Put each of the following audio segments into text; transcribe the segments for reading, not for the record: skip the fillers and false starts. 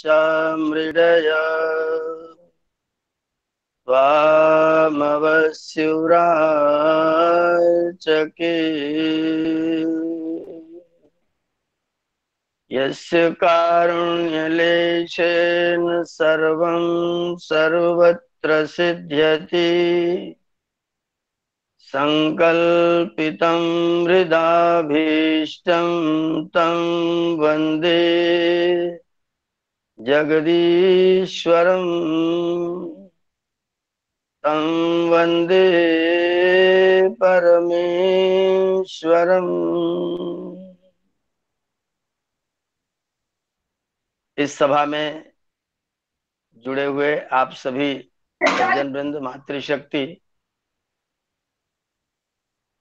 च मृडय त्वामवस्युराचके यस्य कारुण्यलेशेन सर्वं सर्वत्र सिद्ध्यति संकल्पितं हृदाभीष्टं तं वन्दे जगदीश्वरम् तं वन्दे परमेश्वरम्। इस सभा में जुड़े हुए आप सभी सज्जन वृंद, मातृशक्ति,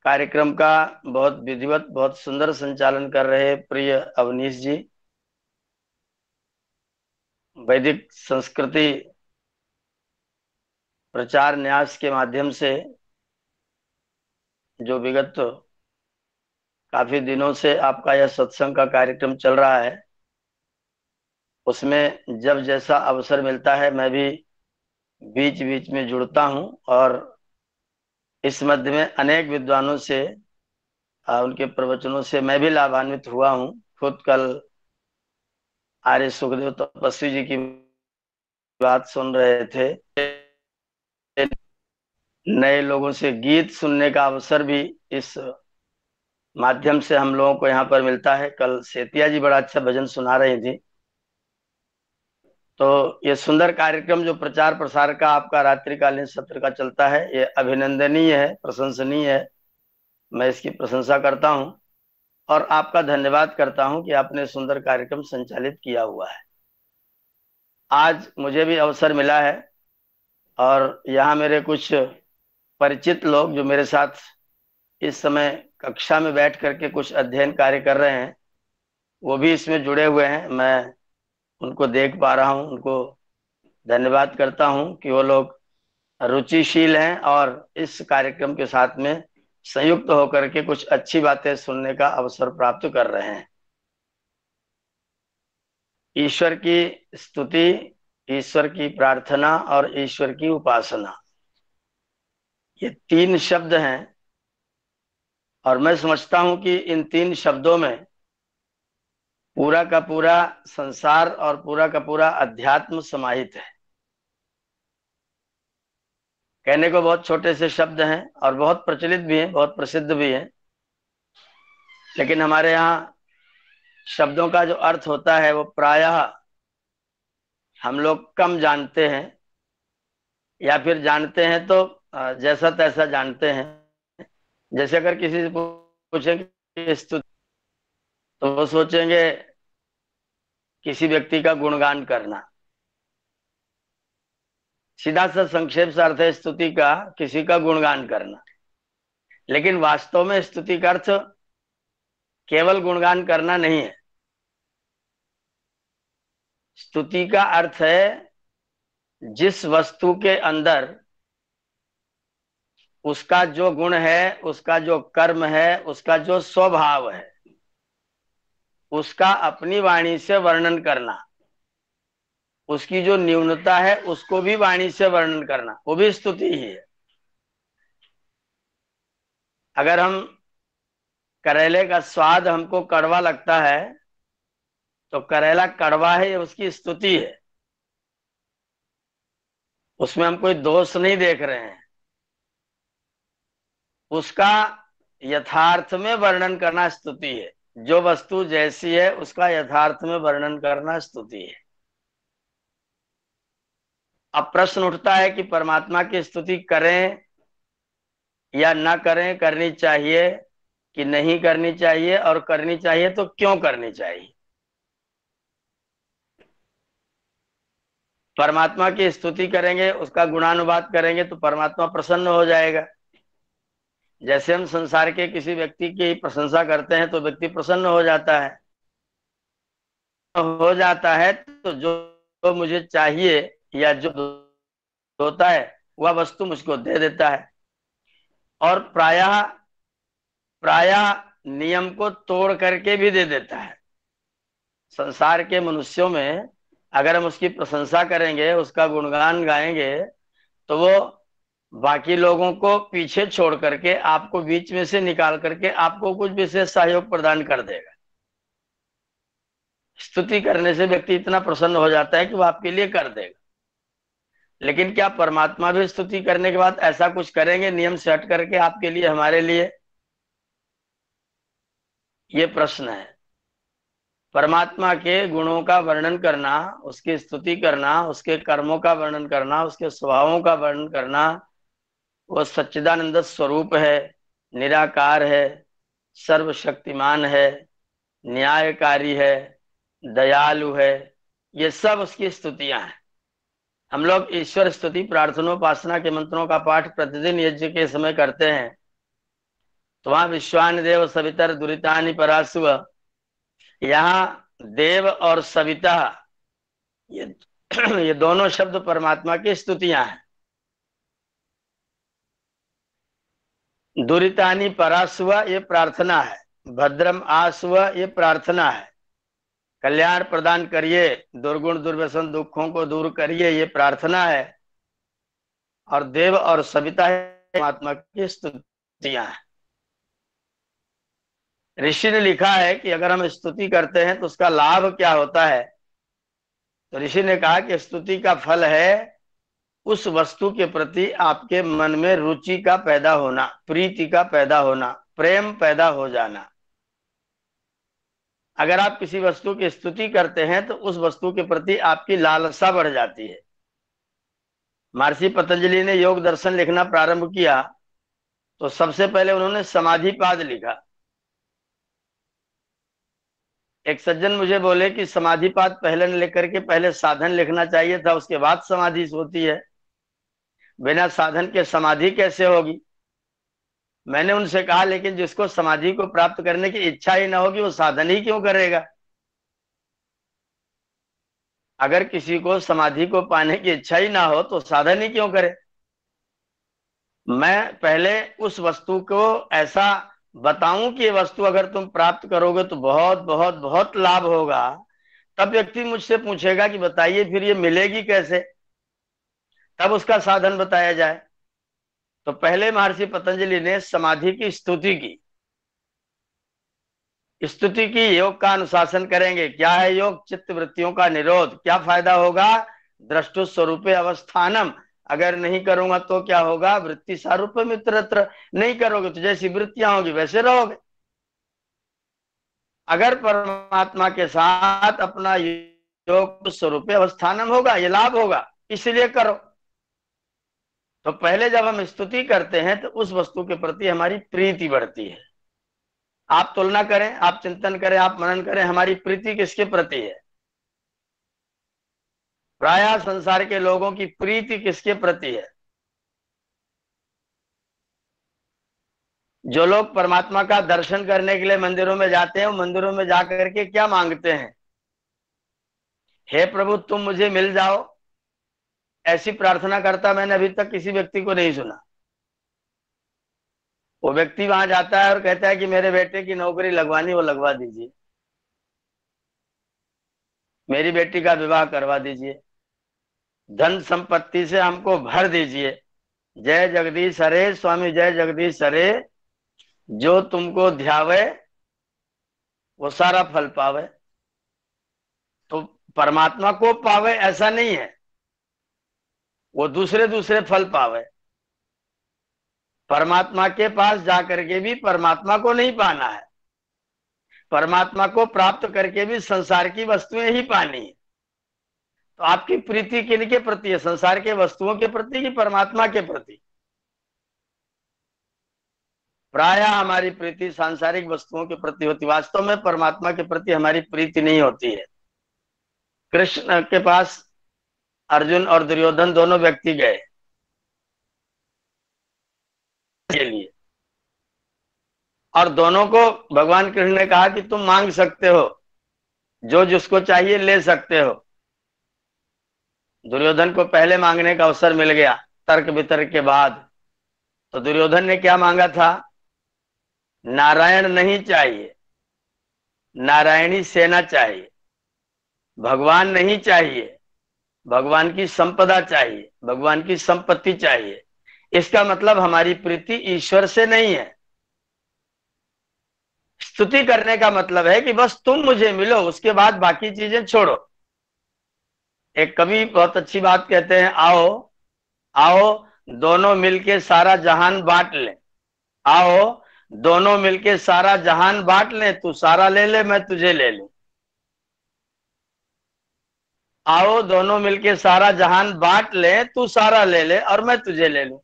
कार्यक्रम का बहुत विधिवत, बहुत सुंदर संचालन कर रहे प्रिय अवनीश जी, वैदिक संस्कृति प्रचार न्यास के माध्यम से जो विगत काफी दिनों से आपका यह सत्संग का कार्यक्रम चल रहा है, उसमें जब जैसा अवसर मिलता है मैं भी बीच बीच में जुड़ता हूं और इस मध्य में अनेक विद्वानों से उनके प्रवचनों से मैं भी लाभान्वित हुआ हूं। खुद कल आर्य सुखदेव तपस्वी जी की बात सुन रहे थे। नए लोगों से गीत सुनने का अवसर भी इस माध्यम से हम लोगों को यहाँ पर मिलता है। कल सेतिया जी बड़ा अच्छा भजन सुना रही थी। तो ये सुंदर कार्यक्रम जो प्रचार प्रसार का आपका रात्रिकालीन सत्र का चलता है, ये अभिनंदनीय है, प्रशंसनीय है। मैं इसकी प्रशंसा करता हूँ और आपका धन्यवाद करता हूँ कि आपने सुंदर कार्यक्रम संचालित किया हुआ है। आज मुझे भी अवसर मिला है और यहाँ मेरे कुछ परिचित लोग जो मेरे साथ इस समय कक्षा में बैठ करके कुछ अध्ययन कार्य कर रहे हैं, वो भी इसमें जुड़े हुए हैं। मैं उनको देख पा रहा हूँ, उनको धन्यवाद करता हूँ कि वो लोग रुचिशील हैं और इस कार्यक्रम के साथ में संयुक्त होकर के कुछ अच्छी बातें सुनने का अवसर प्राप्त कर रहे हैं। ईश्वर की स्तुति, ईश्वर की प्रार्थना और ईश्वर की उपासना, ये तीन शब्द हैं और मैं समझता हूं कि इन तीन शब्दों में पूरा का पूरा संसार और पूरा का पूरा अध्यात्म समाहित है। कहने को बहुत छोटे से शब्द हैं और बहुत प्रचलित भी हैं, बहुत प्रसिद्ध भी हैं, लेकिन हमारे यहाँ शब्दों का जो अर्थ होता है वो प्रायः हम लोग कम जानते हैं, या फिर जानते हैं तो जैसा तैसा जानते हैं। जैसे अगर किसी से पूछेंगे स्तुति, तो वो सोचेंगे किसी व्यक्ति का गुणगान करना। सीधा सा संक्षेप से अर्थ है स्तुति का किसी का गुणगान करना, लेकिन वास्तव में स्तुति का अर्थ केवल गुणगान करना नहीं है। स्तुति का अर्थ है जिस वस्तु के अंदर उसका जो गुण है, उसका जो कर्म है, उसका जो स्वभाव है, उसका अपनी वाणी से वर्णन करना। उसकी जो न्यूनता है उसको भी वाणी से वर्णन करना, वो भी स्तुति ही है। अगर हम करेले का स्वाद हमको कड़वा लगता है तो करेला कड़वा है, ये उसकी स्तुति है। उसमें हम कोई दोष नहीं देख रहे हैं। उसका यथार्थ में वर्णन करना स्तुति है। जो वस्तु जैसी है उसका यथार्थ में वर्णन करना स्तुति है। अब प्रश्न उठता है कि परमात्मा की स्तुति करें या ना करें, करनी चाहिए कि नहीं करनी चाहिए, और करनी चाहिए तो क्यों करनी चाहिए। परमात्मा की स्तुति करेंगे, उसका गुणानुवाद करेंगे तो परमात्मा प्रसन्न हो जाएगा। जैसे हम संसार के किसी व्यक्ति की प्रशंसा करते हैं तो व्यक्ति प्रसन्न हो जाता है तो जो मुझे चाहिए या जो होता है वह वस्तु मुझको दे देता है। और प्रायः प्रायः नियम को तोड़ करके भी दे देता है। संसार के मनुष्यों में अगर हम उसकी प्रशंसा करेंगे, उसका गुणगान गाएंगे, तो वो बाकी लोगों को पीछे छोड़ करके आपको बीच में से निकाल करके आपको कुछ विशेष सहयोग प्रदान कर देगा। स्तुति करने से व्यक्ति इतना प्रसन्न हो जाता है कि वो आपके लिए कर देगा। लेकिन क्या परमात्मा भी स्तुति करने के बाद ऐसा कुछ करेंगे नियम से हट करके आपके लिए, हमारे लिए? ये प्रश्न है। परमात्मा के गुणों का वर्णन करना, उसकी स्तुति करना, उसके कर्मों का वर्णन करना, उसके स्वभावों का वर्णन करना, वो सच्चिदानंद स्वरूप है, निराकार है, सर्वशक्तिमान है, न्यायकारी है, दयालु है, ये सब उसकी स्तुतियां हैं। हम लोग ईश्वर स्तुति प्रार्थनोपासना के मंत्रों का पाठ प्रतिदिन यज्ञ के समय करते हैं। तो वहां विश्वान देव सवितर दुरितानि परासुव, यहाँ देव और सविता, ये ये दोनों शब्द परमात्मा की स्तुतियां हैं। दुरितानि परासुव ये प्रार्थना है, भद्रम आसुव ये प्रार्थना है, कल्याण प्रदान करिए, दुर्गुण दुर्व्यसन दुखों को दूर करिए, ये प्रार्थना है। और देव और सविता परमात्मा की स्तुतियां हैं। ऋषि ने लिखा है कि अगर हम स्तुति करते हैं तो उसका लाभ क्या होता है। तो ऋषि ने कहा कि स्तुति का फल है उस वस्तु के प्रति आपके मन में रुचि का पैदा होना, प्रीति का पैदा होना, प्रेम पैदा हो जाना। अगर आप किसी वस्तु की स्तुति करते हैं तो उस वस्तु के प्रति आपकी लालसा बढ़ जाती है। महर्षि पतंजलि ने योग दर्शन लिखना प्रारंभ किया तो सबसे पहले उन्होंने समाधिपाद लिखा। एक सज्जन मुझे बोले कि समाधिपाद पहले न लेकर के पहले साधन लिखना चाहिए था, उसके बाद समाधि होती है। बिना साधन के समाधि कैसे होगी? मैंने उनसे कहा लेकिन जिसको समाधि को प्राप्त करने की इच्छा ही ना होगी वो साधन ही क्यों करेगा? अगर किसी को समाधि को पाने की इच्छा ही ना हो तो साधन ही क्यों करे? मैं पहले उस वस्तु को ऐसा बताऊं कि ये वस्तु अगर तुम प्राप्त करोगे तो बहुत बहुत बहुत लाभ होगा, तब व्यक्ति मुझसे पूछेगा कि बताइए फिर ये मिलेगी कैसे, तब उसका साधन बताया जाए। तो पहले महर्षि पतंजलि ने समाधि की स्तुति की। स्तुति की योग का अनुशासन करेंगे। क्या है योग? चित्त वृत्तियों का निरोध। क्या फायदा होगा? दृष्टु स्वरूपे अवस्थानम। अगर नहीं करूंगा तो क्या होगा? वृत्ति सारूप मित्रत्र। नहीं करोगे तो जैसी वृत्तियां होगी वैसे रहोगे। अगर परमात्मा के साथ अपना योग स्वरूप अवस्थानम होगा, ये लाभ होगा, इसलिए करो। तो पहले जब हम स्तुति करते हैं तो उस वस्तु के प्रति हमारी प्रीति बढ़ती है। आप तुलना करें, आप चिंतन करें, आप मनन करें, हमारी प्रीति किसके प्रति है? प्रायः संसार के लोगों की प्रीति किसके प्रति है? जो लोग परमात्मा का दर्शन करने के लिए मंदिरों में जाते हैं, वो मंदिरों में जाकर के क्या मांगते हैं? हे प्रभु तुम मुझे मिल जाओ। ऐसी प्रार्थना करता मैंने अभी तक किसी व्यक्ति को नहीं सुना। वो व्यक्ति वहां जाता है और कहता है कि मेरे बेटे की नौकरी लगवानी, वो लगवा दीजिए, मेरी बेटी का विवाह करवा दीजिए, धन संपत्ति से हमको भर दीजिए। जय जगदीश हरे स्वामी, जय जगदीश हरे। जो तुमको ध्यावे वो सारा फल पावे। तो परमात्मा को पावे ऐसा नहीं है, वो दूसरे दूसरे फल पावे। परमात्मा के पास जाकर के भी परमात्मा को नहीं पाना है, परमात्मा को प्राप्त करके भी संसार की वस्तुएं ही पानी है। तो आपकी प्रीति किनके प्रति है? संसार के वस्तुओं के प्रति कि परमात्मा के प्रति? प्रायः हमारी प्रीति सांसारिक वस्तुओं के प्रति होती, वास्तव में परमात्मा के प्रति हमारी प्रीति नहीं होती है। कृष्ण के पास अर्जुन और दुर्योधन दोनों व्यक्ति गए के लिए, और दोनों को भगवान कृष्ण ने कहा कि तुम मांग सकते हो, जो जिसको चाहिए ले सकते हो। दुर्योधन को पहले मांगने का अवसर मिल गया तर्क वितर्क के बाद। तो दुर्योधन ने क्या मांगा था? नारायण नहीं चाहिए, नारायणी सेना चाहिए। भगवान नहीं चाहिए, भगवान की संपदा चाहिए, भगवान की संपत्ति चाहिए। इसका मतलब हमारी प्रीति ईश्वर से नहीं है। स्तुति करने का मतलब है कि बस तुम मुझे मिलो, उसके बाद बाकी चीजें छोड़ो। एक कवि बहुत अच्छी बात कहते हैं, आओ आओ दोनों मिलके सारा जहान बांट लें। आओ दोनों मिलके सारा जहान बांट लें, तू सारा ले ले मैं तुझे ले लूं। आओ दोनों मिलके सारा जहान बांट लें, तू सारा ले ले और मैं तुझे ले लूं।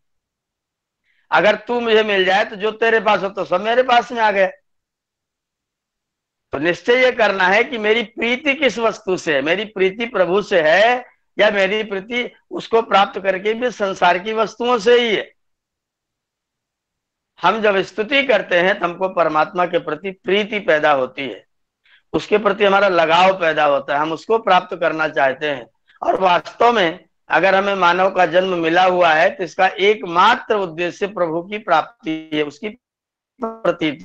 अगर तू मुझे मिल जाए तो जो तेरे पास हो तो सब मेरे पास में आ गए। तो निश्चय ये करना है कि मेरी प्रीति किस वस्तु से है, मेरी प्रीति प्रभु से है या मेरी प्रीति उसको प्राप्त करके भी संसार की वस्तुओं से ही है। हम जब स्तुति करते हैं तो हमको परमात्मा के प्रति प्रीति पैदा होती है, उसके प्रति हमारा लगाव पैदा होता है, हम उसको प्राप्त करना चाहते हैं। और वास्तव में अगर हमें मानव का जन्म मिला हुआ है तो इसका एकमात्र उद्देश्य प्रभु की प्राप्ति है, उसकी प्रति।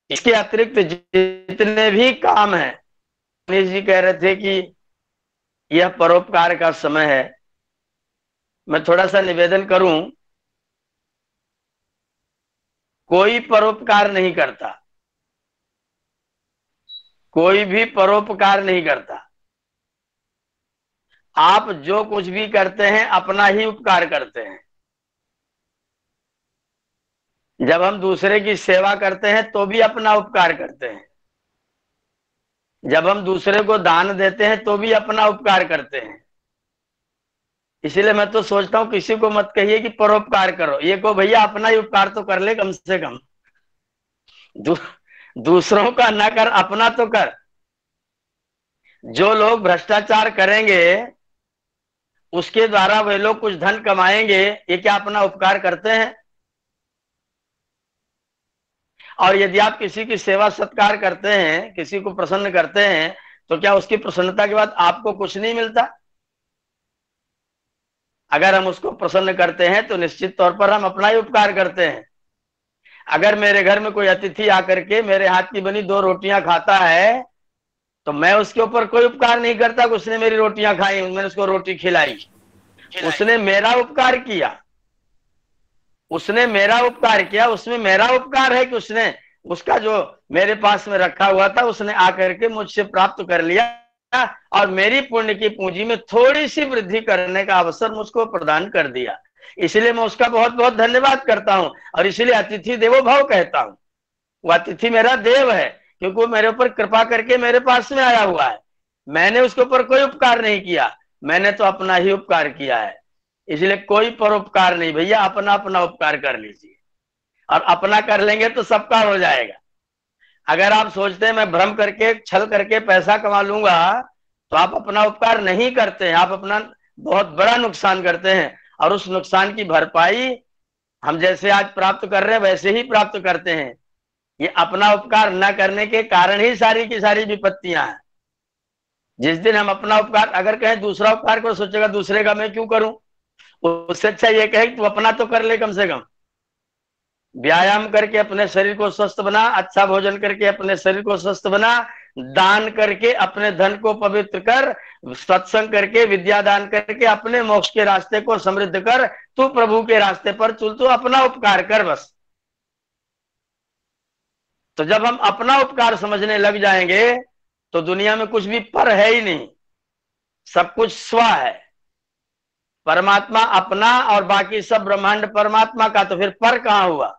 इसके अतिरिक्त जितने भी काम हैं, मनीष जी कह रहे थे कि यह परोपकार का समय है। मैं थोड़ा सा निवेदन करूं, कोई परोपकार नहीं करता, कोई भी परोपकार नहीं करता। आप जो कुछ भी करते हैं अपना ही उपकार करते हैं। जब हम दूसरे की सेवा करते हैं तो भी अपना उपकार करते हैं। जब हम दूसरे को दान देते हैं तो भी अपना उपकार करते हैं। इसीलिए मैं तो सोचता हूं किसी को मत कहिए कि परोपकार करो, ये को भैया अपना ही उपकार तो कर ले कम से कम। दूसरों का ना कर, अपना तो कर। जो लोग भ्रष्टाचार करेंगे उसके द्वारा वे लोग कुछ धन कमाएंगे, ये क्या अपना उपकार करते हैं? और यदि आप किसी की सेवा सत्कार करते हैं, किसी को प्रसन्न करते हैं, तो क्या उसकी प्रसन्नता के बाद आपको कुछ नहीं मिलता? अगर हम उसको प्रसन्न करते हैं तो निश्चित तौर पर हम अपना ही उपकार करते हैं। अगर मेरे घर में कोई अतिथि आकर के मेरे हाथ की बनी 2 रोटियां खाता है तो मैं उसके ऊपर कोई उपकार नहीं करता कि उसने मेरी रोटियां खाई, मैंने उसको रोटी खिलाई। उसने मेरा उपकार किया, उसने मेरा उपकार किया, उसमें मेरा उपकार है कि उसने उसका जो मेरे पास में रखा हुआ था उसने आकर के मुझसे प्राप्त कर लिया और मेरी पुण्य की पूंजी में थोड़ी सी वृद्धि करने का अवसर मुझको प्रदान कर दिया। इसलिए मैं उसका बहुत बहुत धन्यवाद करता हूं और इसलिए अतिथि देवो भव कहता हूं। वो अतिथि मेरा देव है क्योंकि वो मेरे ऊपर कृपा करके मेरे पास में आया हुआ है। मैंने उसके ऊपर कोई उपकार नहीं किया, मैंने तो अपना ही उपकार किया है। इसलिए कोई परोपकार नहीं भैया, अपना अपना उपकार कर लीजिए और अपना कर लेंगे तो सबका हो जाएगा। अगर आप सोचते हैं मैं भ्रम करके छल करके पैसा कमा लूंगा तो आप अपना उपकार नहीं करते हैं, आप अपना बहुत बड़ा नुकसान करते हैं और उस नुकसान की भरपाई हम जैसे आज प्राप्त कर रहे हैं वैसे ही प्राप्त करते हैं। ये अपना उपकार न करने के कारण ही सारी की सारी विपत्तियां हैं। जिस दिन हम अपना उपकार अगर कहें दूसरा उपकार को सोचेगा दूसरे का मैं क्यों करूं, उससे अच्छा ये कहे तू अपना तो कर ले कम से कम। व्यायाम करके अपने शरीर को स्वस्थ बना, अच्छा भोजन करके अपने शरीर को स्वस्थ बना, दान करके अपने धन को पवित्र कर, सत्संग करके विद्या दान करके अपने मोक्ष के रास्ते को समृद्ध कर। तू प्रभु के रास्ते पर चल, तू अपना उपकार कर बस। तो जब हम अपना उपकार समझने लग जाएंगे तो दुनिया में कुछ भी पर है ही नहीं, सब कुछ स्व है। परमात्मा अपना और बाकी सब ब्रह्मांड परमात्मा का, तो फिर पर कहां हुआ?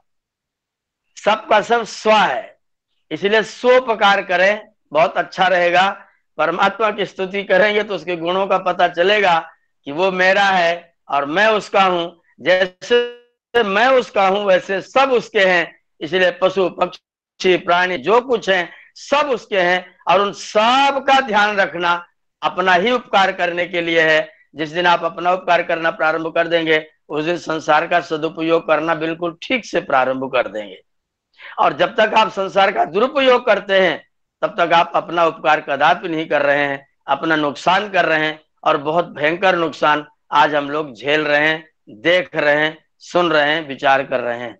सबका सब स्व है। इसलिए स्वोपकार करें, बहुत अच्छा रहेगा। परमात्मा की स्तुति करेंगे तो उसके गुणों का पता चलेगा कि वो मेरा है और मैं उसका हूं। जैसे मैं उसका हूं वैसे सब उसके हैं। इसलिए पशु पक्षी प्राणी जो कुछ है सब उसके हैं और उन सब का ध्यान रखना अपना ही उपकार करने के लिए है। जिस दिन आप अपना उपकार करना प्रारंभ कर देंगे उस दिन संसार का सदुपयोग करना बिल्कुल ठीक से प्रारंभ कर देंगे। और जब तक आप संसार का दुरुपयोग करते हैं तब तक आप अपना उपकार कदापि नहीं कर रहे हैं, अपना नुकसान कर रहे हैं। और बहुत भयंकर नुकसान आज हम लोग झेल रहे हैं, देख रहे हैं, सुन रहे हैं, विचार कर रहे हैं।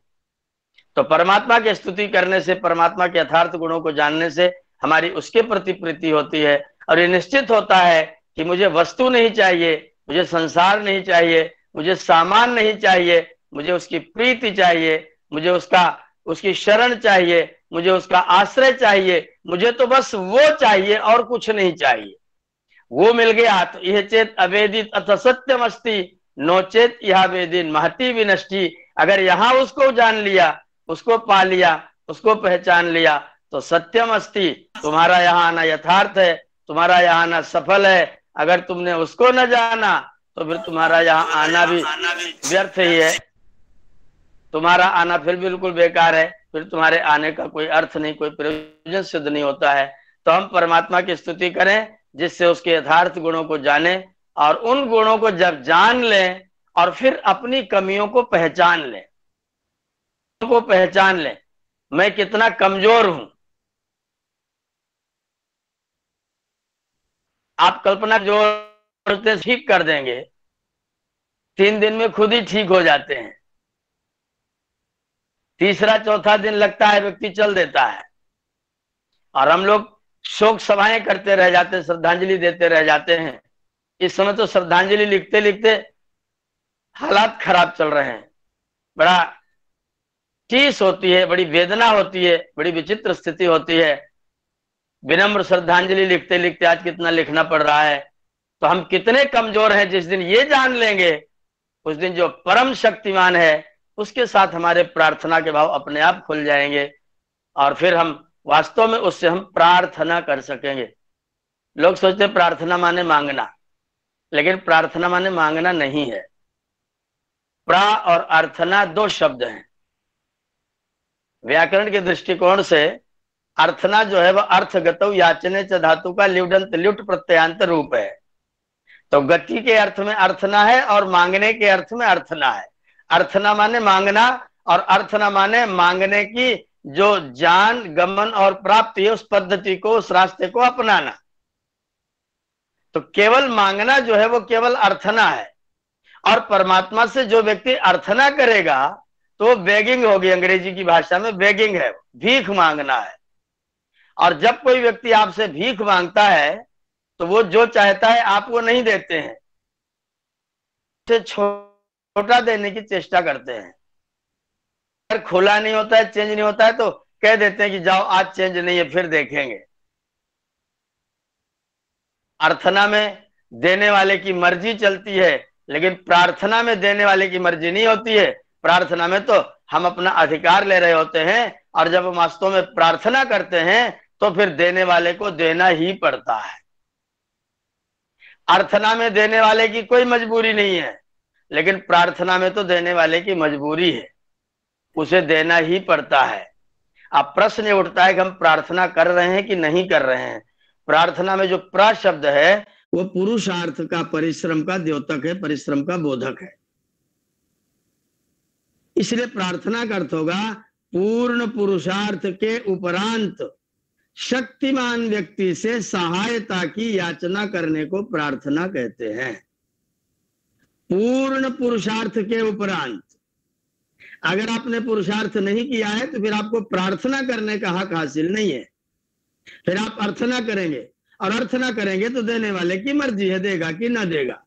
तो परमात्मा की स्तुति करने से, परमात्मा के यथार्थ गुणों को जानने से हमारी उसके प्रति प्रीति होती है और ये निश्चित होता है कि मुझे वस्तु नहीं चाहिए, मुझे संसार नहीं चाहिए, मुझे सामान नहीं चाहिए, मुझे उसकी प्रीति चाहिए, मुझे उसकी शरण चाहिए, मुझे उसका आश्रय चाहिए, मुझे तो बस वो चाहिए और कुछ नहीं चाहिए। वो मिल गया तो यह चेत अवेदित अथ सत्यम अस्ति, नोचेत यह वेदिन महती विनष्टि। अगर यहाँ उसको जान लिया, उसको पा लिया, उसको पहचान लिया तो सत्यम अस्ति, तुम्हारा यहाँ आना यथार्थ है, तुम्हारा यहाँ आना सफल है। अगर तुमने उसको न जाना तो फिर तुम्हारा यहाँ आना भी व्यर्थ ही है, तुम्हारा आना फिर बिल्कुल बेकार है, फिर तुम्हारे आने का कोई अर्थ नहीं, कोई प्रयोजन सिद्ध नहीं होता है। तो हम परमात्मा की स्तुति करें जिससे उसके यथार्थ गुणों को जाने, और उन गुणों को जब जान लें और फिर अपनी कमियों को पहचान लें, मैं कितना कमजोर हूं। आप कल्पना जोड़ते ठीक कर देंगे, 3 दिन में खुद ही ठीक हो जाते हैं, तीसरा चौथा दिन लगता है व्यक्ति चल देता है। और हम लोग शोक सभाएं करते रह जाते हैं, श्रद्धांजलि देते रह जाते हैं। इस समय तो श्रद्धांजलि लिखते लिखते हालात खराब चल रहे हैं, बड़ा टीस होती है, बड़ी वेदना होती है, बड़ी विचित्र स्थिति होती है। विनम्र श्रद्धांजलि लिखते लिखते आज कितना लिखना पड़ रहा है। तो हम कितने कमजोर हैं। जिस दिन ये जान लेंगे उस दिन जो परम शक्तिमान है उसके साथ हमारे प्रार्थना के भाव अपने आप खुल जाएंगे, और फिर हम वास्तव में उससे हम प्रार्थना कर सकेंगे। लोग सोचते प्रार्थना माने मांगना, लेकिन प्रार्थना माने मांगना नहीं है। प्रा और अर्थना 2 शब्द हैं। व्याकरण के दृष्टिकोण से अर्थना जो है वह अर्थगतौ याचने च धातु का ल्युडंत ल्युट प्रत्ययांत रूप है। तो गति के अर्थ में अर्थना है और मांगने के अर्थ में अर्थना है। अर्थना माने मांगना और अर्थना माने मांगने की जो जान गमन और प्राप्ति है उस पद्धति को, उस रास्ते को अपनाना। तो केवल मांगना जो है वो केवल अर्थना है। और परमात्मा से जो व्यक्ति अर्थना करेगा तो बेगिंग होगी, अंग्रेजी की भाषा में बेगिंग है, भीख मांगना है। और जब कोई व्यक्ति आपसे भीख मांगता है तो वो जो चाहता है आप वो नहीं देते हैं, उसे छोटा देने की चेष्टा करते हैं। अगर खुला नहीं होता है, चेंज नहीं होता है तो कह देते हैं कि जाओ आज चेंज नहीं है, फिर देखेंगे। अर्थना में देने वाले की मर्जी चलती है, लेकिन प्रार्थना में देने वाले की मर्जी नहीं होती है। प्रार्थना में तो हम अपना अधिकार ले रहे होते हैं, और जब हम वास्तव में प्रार्थना करते हैं तो फिर देने वाले को देना ही पड़ता है। अर्थना में देने वाले की कोई मजबूरी नहीं है, लेकिन प्रार्थना में तो देने वाले की मजबूरी है, उसे देना ही पड़ता है। अब प्रश्न ये उठता है कि हम प्रार्थना कर रहे हैं कि नहीं कर रहे हैं। प्रार्थना में जो प्रा शब्द है वो पुरुषार्थ का, परिश्रम का द्योतक है, परिश्रम का बोधक है। इसलिए प्रार्थना का अर्थ होगा पूर्ण पुरुषार्थ के उपरांत शक्तिमान व्यक्ति से सहायता की याचना करने को प्रार्थना कहते हैं। पूर्ण पुरुषार्थ के उपरांत अगर आपने पुरुषार्थ नहीं किया है तो फिर आपको प्रार्थना करने का हक हासिल नहीं है। फिर आप अर्थना करेंगे, और अर्थना करेंगे तो देने वाले की मर्जी है, देगा कि ना देगा।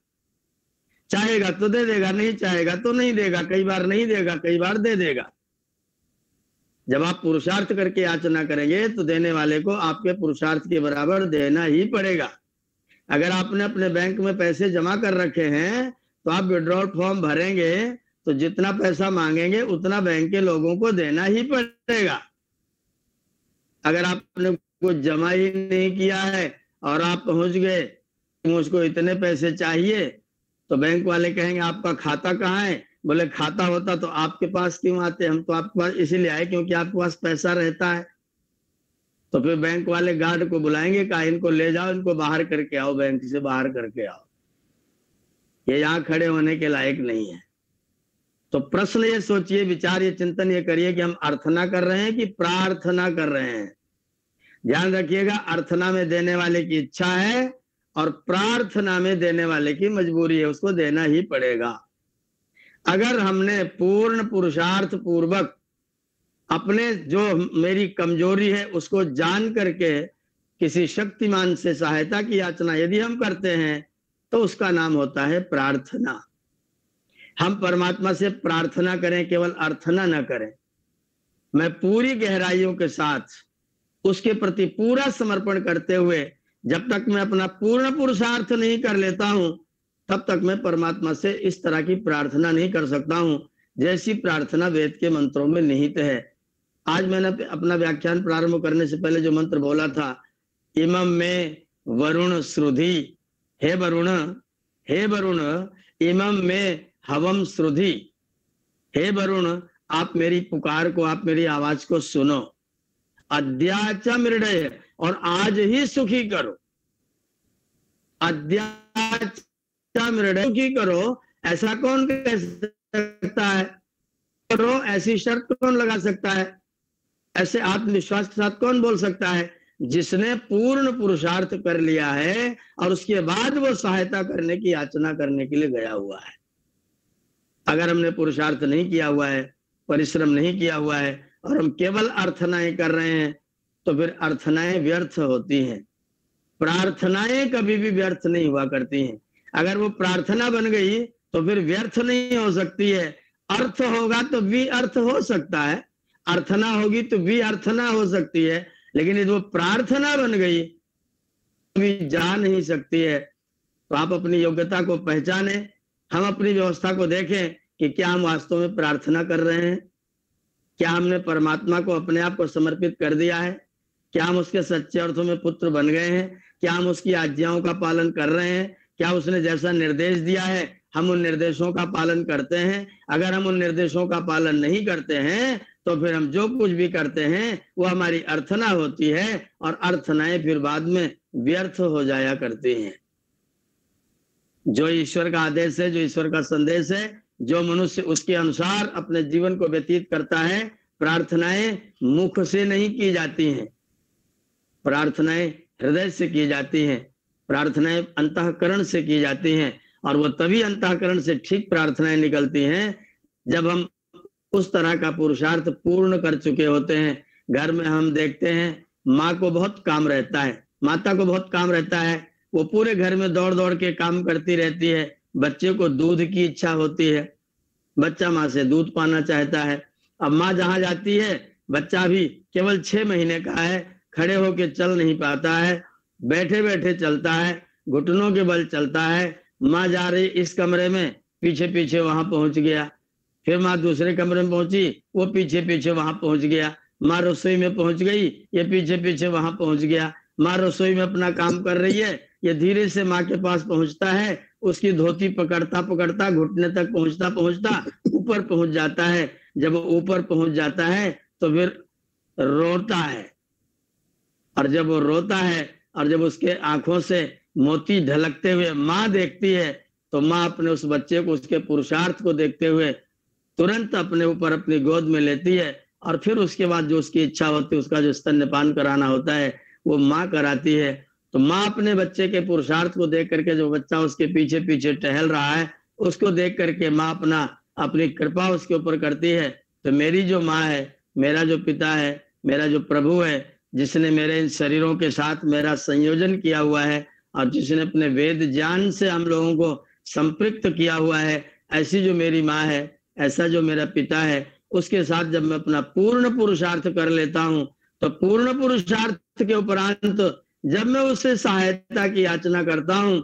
चाहेगा तो दे देगा, नहीं चाहेगा तो नहीं देगा। कई बार नहीं देगा, कई बार दे देगा। जब आप पुरुषार्थ करके याचना करेंगे तो देने वाले को आपके पुरुषार्थ के बराबर देना ही पड़ेगा। अगर आपने अपने बैंक में पैसे जमा कर रखे हैं तो आप विड्रॉल फॉर्म भरेंगे तो जितना पैसा मांगेंगे उतना बैंक के लोगों को देना ही पड़ेगा। अगर आपने कुछ जमा ही नहीं किया है और आप पहुंच गए मुझको इतने पैसे चाहिए, तो बैंक वाले कहेंगे आपका खाता कहाँ है? बोले खाता होता तो आपके पास क्यों आते? हम तो आपके पास इसीलिए आए क्योंकि आपके पास पैसा रहता है। तो फिर बैंक वाले गार्ड को बुलाएंगे, कहा इनको ले जाओ, इनको बाहर करके आओ, बैंक से बाहर करके आओ, ये यहाँ खड़े होने के लायक नहीं है। तो प्रश्न ये सोचिए, विचार ये चिंतन ये करिए कि हम अर्थना कर रहे हैं कि प्रार्थना कर रहे हैं। ध्यान रखिएगा, अर्थना में देने वाले की इच्छा है और प्रार्थना में देने वाले की मजबूरी है, उसको देना ही पड़ेगा। अगर हमने पूर्ण पुरुषार्थ पूर्वक अपने जो मेरी कमजोरी है उसको जान करके किसी शक्तिमान से सहायता की याचना यदि हम करते हैं तो उसका नाम होता है प्रार्थना। हम परमात्मा से प्रार्थना करें, केवल अर्थना न करें। मैं पूरी गहराइयों के साथ उसके प्रति पूरा समर्पण करते हुए जब तक मैं अपना पूर्ण पुरुषार्थ नहीं कर लेता हूं तब तक मैं परमात्मा से इस तरह की प्रार्थना नहीं कर सकता हूं जैसी प्रार्थना वेद के मंत्रों में निहित है। आज मैंने अपना व्याख्यान प्रारंभ करने से पहले जो मंत्र बोला था, इमम में वरुण श्रुधि, हे वरुण, हे वरुण, इमम में हवम श्रुधि, हे वरुण, आप मेरी पुकार को, आप मेरी आवाज को सुनो। अद्याच मृडय, और आज ही सुखी करो। अद्याच मृडय, सुखी करो, ऐसा कौन कह सकता है? करो, ऐसी शर्त कौन लगा सकता है? ऐसे आत्मविश्वास के साथ कौन बोल सकता है? जिसने पूर्ण पुरुषार्थ कर लिया है और उसके बाद वो सहायता करने की याचना करने के लिए गया हुआ है। अगर हमने पुरुषार्थ नहीं किया हुआ है, परिश्रम नहीं किया हुआ है और हम केवल अर्थनाएं कर रहे हैं तो फिर अर्थनाएं व्यर्थ होती हैं। प्रार्थनाएं कभी भी व्यर्थ नहीं हुआ करती हैं। अगर वो प्रार्थना बन गई तो फिर व्यर्थ नहीं हो सकती है। अर्थ होगा तो भी अर्थ हो सकता है, अर्थना होगी तो भी अर्थना हो सकती है, लेकिन यदि वो प्रार्थना बन गई भी जा नहीं सकती है। तो आप अपनी योग्यता को पहचाने, हम अपनी व्यवस्था को देखें कि क्या हम वास्तव में प्रार्थना कर रहे हैं, क्या हमने परमात्मा को अपने आप को समर्पित कर दिया है, क्या हम उसके सच्चे अर्थों में पुत्र बन गए हैं, क्या हम उसकी आज्ञाओं का पालन कर रहे हैं, क्या उसने जैसा निर्देश दिया है हम उन निर्देशों का पालन करते हैं। अगर हम उन निर्देशों का पालन नहीं करते हैं तो फिर हम जो कुछ भी करते हैं वो हमारी अर्थना होती है और अर्थनाएं फिर बाद में व्यर्थ हो जाया करती हैं। जो ईश्वर का आदेश है, जो ईश्वर का संदेश है, जो मनुष्य उसके अनुसार अपने जीवन को व्यतीत करता है, प्रार्थनाएं मुख से नहीं की जाती हैं, प्रार्थनाएं हृदय से की जाती हैं, प्रार्थनाएं अंतःकरण से की जाती हैं। और वो तभी अंतःकरण से ठीक प्रार्थनाएं निकलती हैं जब हम उस तरह का पुरुषार्थ पूर्ण कर चुके होते हैं। घर में हम देखते हैं माँ को बहुत काम रहता है, माता को बहुत काम रहता है, वो पूरे घर में दौड़ दौड़ के काम करती रहती है। बच्चे को दूध की इच्छा होती है, बच्चा माँ से दूध पाना चाहता है। अब माँ जहां जाती है, बच्चा भी केवल 6 महीने का है, खड़े होके चल नहीं पाता है, बैठे बैठे चलता है, घुटनों के बल चलता है। माँ जा रही इस कमरे में, पीछे पीछे वहां पहुंच गया, फिर माँ दूसरे कमरे में पहुंची, वो पीछे पीछे वहां पहुंच गया। माँ रसोई में पहुंच गई, ये पीछे पीछे वहां पहुंच गया। माँ रसोई में अपना काम कर रही है, ये धीरे से माँ के पास पहुंचता है, उसकी धोती पकड़ता पकड़ता घुटने तक पहुंचता पहुंचता ऊपर पहुंच जाता है। जब वो ऊपर पहुंच जाता है तो फिर रोता है, और जब वो रोता है और जब उसके आंखों से मोती ढलकते हुए माँ देखती है तो माँ अपने उस बच्चे को, उसके पुरुषार्थ को देखते हुए तुरंत अपने ऊपर अपनी गोद में लेती है और फिर उसके बाद जो उसकी इच्छा होती है, उसका जो स्तन्यपान कराना होता है, वो माँ कराती है। तो माँ अपने बच्चे के पुरुषार्थ को देख करके, जो बच्चा उसके पीछे पीछे टहल रहा है उसको देख करके माँ अपनी कृपा उसके ऊपर करती है। तो मेरी जो माँ है, मेरा जो पिता है, मेरा जो प्रभु है, जिसने मेरे इन शरीरों के साथ मेरा संयोजन किया हुआ है और जिसने अपने वेद ज्ञान से हम लोगों को संपृक्त किया हुआ है, ऐसी जो मेरी माँ है, ऐसा जो मेरा पिता है, उसके साथ जब मैं अपना पूर्ण पुरुषार्थ कर लेता हूं तो पूर्ण पुरुषार्थ के उपरांत जब मैं उससे सहायता की याचना करता हूं,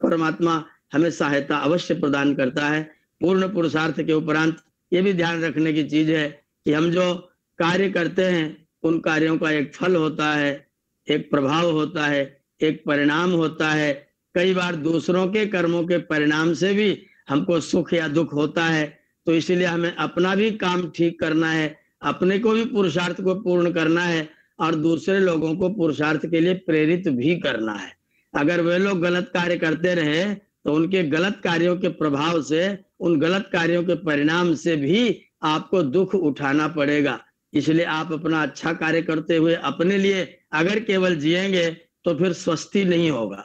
परमात्मा हमें सहायता अवश्य प्रदान करता है। पूर्ण पुरुषार्थ के उपरांत ये भी ध्यान रखने की चीज है कि हम जो कार्य करते हैं उन कार्यों का एक फल होता है, एक प्रभाव होता है, एक परिणाम होता है। कई बार दूसरों के कर्मों के परिणाम से भी हमको सुख या दुख होता है, तो इसलिए हमें अपना भी काम ठीक करना है, अपने को भी पुरुषार्थ को पूर्ण करना है और दूसरे लोगों को पुरुषार्थ के लिए प्रेरित भी करना है। अगर वे लोग गलत कार्य करते रहे तो उनके गलत कार्यों के प्रभाव से, उन गलत कार्यों के परिणाम से भी आपको दुख उठाना पड़ेगा। इसलिए आप अपना अच्छा कार्य करते हुए अपने लिए अगर केवल जिएंगे तो फिर स्वस्ति नहीं होगा।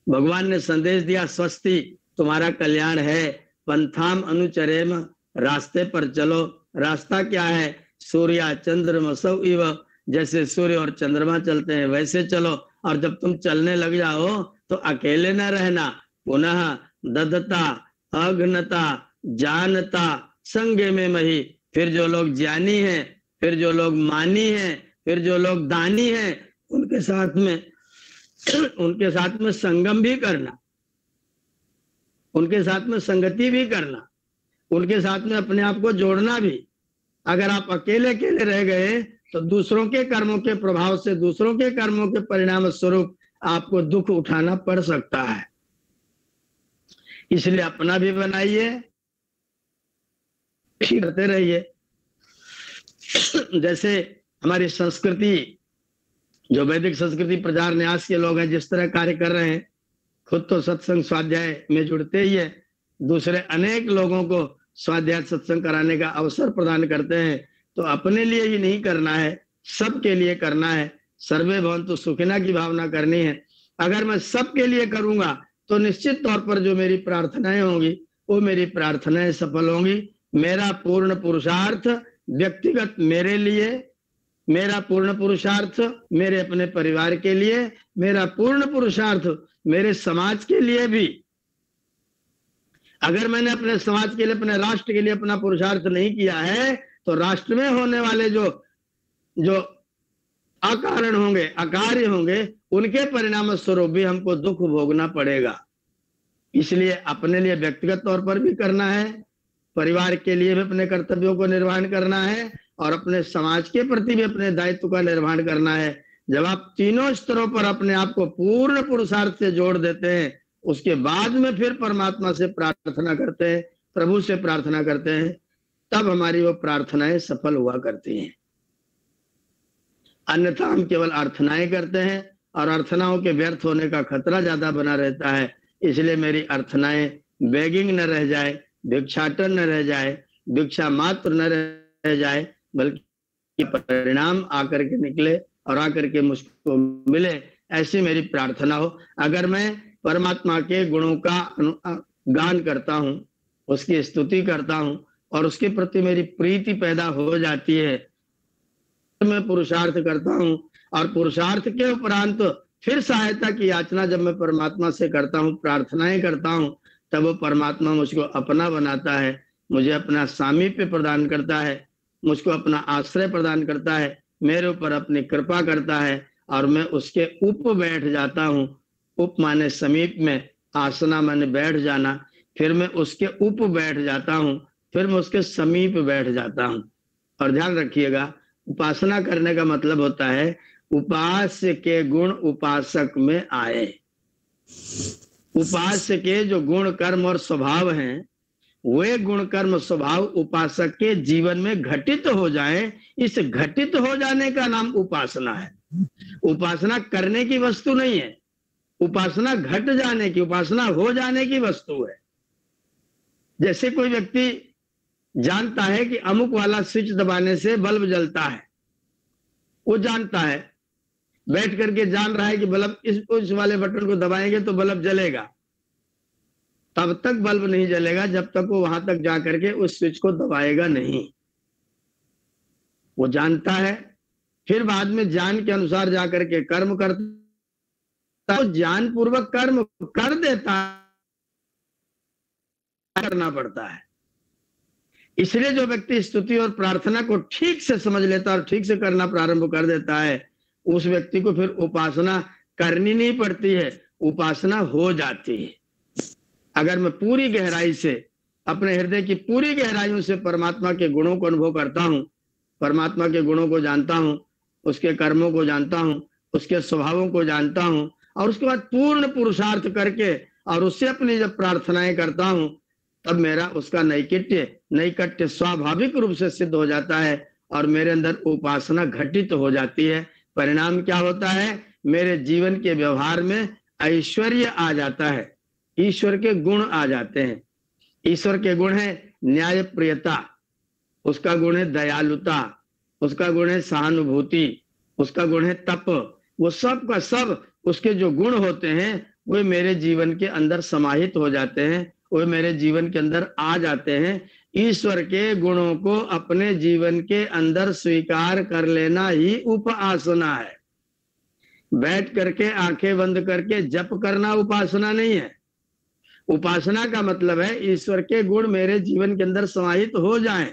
भगवान ने संदेश दिया, स्वस्ति तुम्हारा कल्याण है, पंथाम अनुचरेम, रास्ते पर चलो। रास्ता क्या है? सूर्या चंद्रमसौ इव, जैसे सूर्य और चंद्रमा चलते हैं वैसे चलो, और जब तुम चलने लग जाओ तो अकेले न रहना। पुनः ददता अघ्नता जानता संगे में मही, फिर जो लोग ज्ञानी हैं, फिर जो लोग मानी हैं, फिर जो लोग दानी हैं, उनके साथ में संगम भी करना, उनके साथ में संगति भी करना, उनके साथ में अपने आप को जोड़ना भी। अगर आप अकेले अकेले रह गए तो दूसरों के कर्मों के प्रभाव से, दूसरों के कर्मों के परिणाम स्वरूप आपको दुख उठाना पड़ सकता है। इसलिए अपना भी बनाइए, करते रहिए। जैसे हमारी संस्कृति, जो वैदिक संस्कृति प्रचार न्यास के लोग हैं, जिस तरह कार्य कर रहे हैं, खुद तो सत्संग स्वाध्याय में जुड़ते ही है, दूसरे अनेक लोगों को स्वाध्याय सत्संग कराने का अवसर प्रदान करते हैं। तो अपने लिए ही नहीं करना है, सबके लिए करना है। सर्वे भवन्तु सुखिनः की भावना करनी है। अगर मैं सबके लिए करूंगा तो निश्चित तौर पर जो मेरी प्रार्थनाएं होंगी वो मेरी प्रार्थनाएं सफल होंगी। मेरा पूर्ण पुरुषार्थ व्यक्तिगत मेरे लिए, मेरा पूर्ण पुरुषार्थ मेरे अपने परिवार के लिए, मेरा पूर्ण पुरुषार्थ मेरे समाज के लिए भी। अगर मैंने अपने समाज के लिए, अपने राष्ट्र के लिए अपना पुरुषार्थ नहीं किया है तो राष्ट्र में होने वाले जो अकारण होंगे, अकार्य होंगे, उनके परिणाम स्वरूप भी हमको दुख भोगना पड़ेगा। इसलिए अपने लिए व्यक्तिगत तौर पर भी करना है, परिवार के लिए भी अपने कर्तव्यों को निर्वहन करना है, और अपने समाज के प्रति भी अपने दायित्व का निर्वहन करना है। जब आप तीनों स्तरों पर अपने आप को पूर्ण पुरुषार्थ से जोड़ देते हैं, उसके बाद में फिर परमात्मा से प्रार्थना करते हैं, प्रभु से प्रार्थना करते हैं, तब हमारी वो प्रार्थनाएं सफल हुआ करती हैं। अन्यथा हम केवल अर्थनाएं करते हैं और अर्थनाओं के व्यर्थ होने का खतरा ज्यादा बना रहता है। इसलिए मेरी अर्थनाएं बेगिंग न रह जाए, भिक्षाटन न रह जाए, भिक्षा मात्र न रह जाए, बल्कि परिणाम आकर के निकले और आकर के मुझको मिले, ऐसी मेरी प्रार्थना हो। अगर मैं परमात्मा के गुणों का गान करता हूँ, उसकी स्तुति करता हूँ और उसके प्रति मेरी प्रीति पैदा हो जाती है, तो मैं पुरुषार्थ करता हूँ, और पुरुषार्थ के उपरांत फिर सहायता की याचना जब मैं परमात्मा से करता हूँ, प्रार्थनाएं करता हूँ, तब वो परमात्मा मुझको अपना बनाता है, मुझे अपना सामीप्य प्रदान करता है, मुझको अपना आश्रय प्रदान करता है, मेरे ऊपर अपनी कृपा करता है, और मैं उसके उप बैठ जाता हूँ। उप माने समीप में, आसना माने बैठ जाना, फिर मैं उसके उप बैठ जाता हूँ, फिर मैं उसके समीप बैठ जाता हूँ। और ध्यान रखिएगा, उपासना करने का मतलब होता है उपास्य के गुण उपासक में आए। उपास्य के जो गुण कर्म और स्वभाव हैं, वे गुण कर्म स्वभाव उपासक के जीवन में घटित हो जाए, इस घटित हो जाने का नाम उपासना है। उपासना करने की वस्तु नहीं है, उपासना घट जाने की, उपासना हो जाने की वस्तु है। जैसे कोई व्यक्ति जानता है कि अमुक वाला स्विच दबाने से बल्ब जलता है, वो जानता है, बैठ करके जान रहा है कि बल्ब इस वाले बटन को दबाएंगे तो बल्ब जलेगा। तब तक बल्ब नहीं जलेगा जब तक वो वहां तक जा करके उस स्विच को दबाएगा नहीं। वो जानता है, फिर बाद में ज्ञान के अनुसार जाकर के कर्म करता, तो ज्ञान पूर्वक कर्म कर देता, करना पड़ता है। इसलिए जो व्यक्ति स्तुति और प्रार्थना को ठीक से समझ लेता और ठीक से करना प्रारंभ कर देता है, उस व्यक्ति को फिर उपासना करनी नहीं पड़ती है, उपासना हो जाती है। अगर मैं पूरी गहराई से, अपने हृदय की पूरी गहराइयों से परमात्मा के गुणों को अनुभव करता हूं, परमात्मा के गुणों को जानता हूं, उसके कर्मों को जानता हूं, उसके स्वभावों को जानता हूं, और उसके बाद पूर्ण पुरुषार्थ करके और उससे अपनी जब प्रार्थनाएं करता हूं, तब मेरा उसका नैकट्य स्वाभाविक रूप से सिद्ध हो जाता है और मेरे अंदर उपासना घटित हो जाती है। परिणाम क्या होता है? मेरे जीवन के व्यवहार में ऐश्वर्य आ जाता है, ईश्वर के गुण आ जाते हैं। ईश्वर के गुण है न्याय प्रियता, उसका गुण है दयालुता, उसका गुण है सहानुभूति, उसका गुण है तप। वो सब का सब उसके जो गुण होते हैं वे मेरे जीवन के अंदर समाहित हो जाते हैं, वे मेरे जीवन के अंदर आ जाते हैं। ईश्वर के गुणों को अपने जीवन के अंदर स्वीकार कर लेना ही उपासना है। बैठ करके आंखें बंद करके जप करना उपासना नहीं है। उपासना का मतलब है ईश्वर के गुण मेरे जीवन के अंदर समाहित हो जाएं।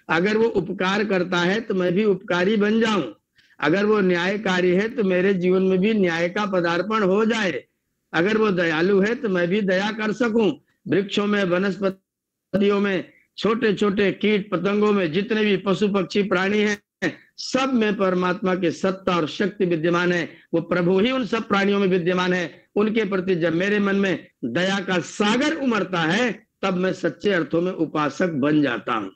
अगर वो उपकार करता है तो मैं भी उपकारी बन जाऊं। अगर वो न्यायकारी है तो मेरे जीवन में भी न्याय का पदार्पण हो जाए। अगर वो दयालु है तो मैं भी दया कर सकूं। वृक्षों में, वनस्पतियों में, छोटे छोटे कीट पतंगों में, जितने भी पशु पक्षी प्राणी हैं, सब में परमात्मा की सत्ता और शक्ति विद्यमान है। वो प्रभु ही उन सब प्राणियों में विद्यमान है। उनके प्रति जब मेरे मन में दया का सागर उमड़ता है तब मैं सच्चे अर्थों में उपासक बन जाता हूं।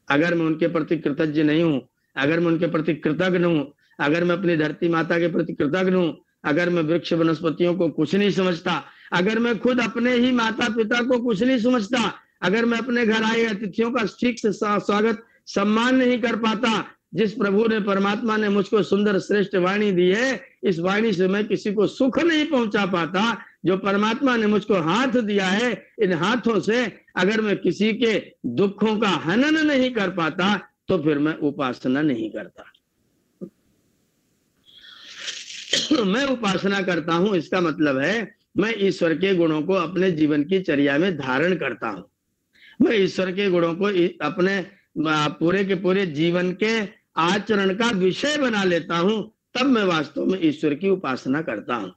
अगर मैं उनके प्रति कृतज्ञ नहीं हूं, अगर मैं उनके प्रति कृतज्ञ हूं, अगर मैं अपनी धरती माता के प्रति कृतज्ञ हूं, अगर मैं वृक्ष वनस्पतियों को कुछ नहीं समझता, अगर मैं खुद अपने ही माता पिता को कुछ नहीं समझता, अगर मैं अपने घर आए अतिथियों का ठीक से स्वागत सम्मान नहीं कर पाता, जिस प्रभु ने, परमात्मा ने मुझको सुंदर श्रेष्ठ वाणी दी है, इस वाणी से मैं किसी को सुख नहीं पहुंचा पाता, जो परमात्मा ने मुझको हाथ दिया है, इन हाथों से अगर मैं किसी के दुखों का हनन नहीं कर पाता तो फिर मैं उपासना नहीं करता। मैं उपासना करता हूं, इसका मतलब है मैं ईश्वर के गुणों को अपने जीवन की चर्या में धारण करता हूं। मैं ईश्वर के गुणों को अपने पूरे के पूरे जीवन के आचरण का विषय बना लेता हूं, तब मैं वास्तव में ईश्वर की उपासना करता हूं।